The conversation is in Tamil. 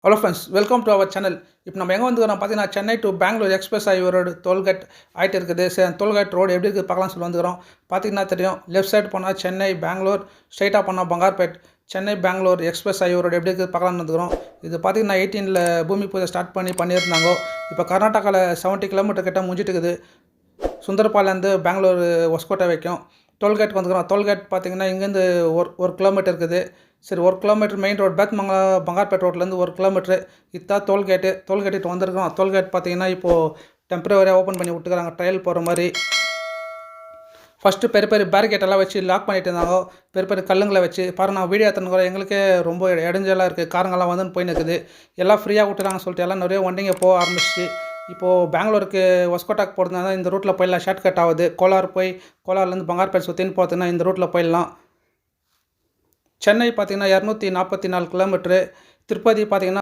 Hello friends, welcome to our channel. இப்போ நம்ம எங்கே வந்துக்கிறோம் பார்த்தீங்கன்னா, Chennai to Bengaluru express highway road tollgate ஆகிட்டு இருக்குது. டோல்கேட் ரோடு எப்படி இருக்குது பார்க்கலாம் சொல்லி வந்துக்கிறோம். பார்த்தீங்கன்னா தெரியும், லெஃப்ட் சைடு போனால் சென்னை பெங்களூர், ஸ்ட்ரைட்டாக போனால் Bangarpet. Chennai Bengaluru express highway road எப்படி இருக்குது பார்க்கலாம்னு வந்துக்கிறோம். இது பார்த்தீங்கன்னா 18ல் பூமி பூஜை ஸ்டார்ட் பண்ணியிருந்தாங்க. இப்போ கர்நாடகாவில் 70 கிலோமீட்டர் கிட்ட முடிஞ்சிட்டு இருக்குது. சுந்தரபாலேருந்து பெங்களூர் ஒஸ்கோட்டை வைக்கும். டோல்கேட் வந்துக்கிறோம். டோல்கேட் பார்த்தீங்கன்னா இங்கேருந்து ஒரு கிலோமீட்டர் இருக்குது. சரி, 1 கிலோமீட்டர் மெயின் ரோடு பங்கார்பேட் ரோட்லேருந்து 1 கிலோமீட்ரு. இதுதான் டோல்கேட்டு வந்துருக்கோம். டோல்கேட் பார்த்தீங்கன்னா இப்போது டெம்பரவரியாக ஓப்பன் பண்ணி விட்டுக்கிறாங்க, ட்ரையல் போகிற மாதிரி. ஃபஸ்ட்டு பெரிய பெரிய பேரிகேட்டெல்லாம் வச்சு லாக் பண்ணிட்டு இருந்தாங்க. பெரிய பெரிய கல்லுங்களை வச்சு பாருங்கள். நான் வீடியோ எடுத்துன்னு எங்களுக்கே ரொம்ப இடைஞ்சலாக இருக்குது. காருங்கெல்லாம் வந்து போயின்னு இருக்குது. எல்லாம் ஃப்ரீயாக விட்டுறாங்கன்னு சொல்லிட்டு எல்லாம் நிறைய வண்டிங்க போக ஆரம்பிச்சிச்சு. இப்போது பெங்களூருக்கு ஒஸ்கோட்டாக்கு போகிறதுனால இந்த ரூட்டில் போயிடலாம். ஷார்ட் கட் ஆகுது. கோலார்லேருந்து பங்கார்பேட் சுற்றின்னு போகிறதுனா இந்த ரூட்டில் போயிடலாம். சென்னை பார்த்தீங்கன்னா 244 கிலோமீட்ரு. திருப்பதி பார்த்தீங்கன்னா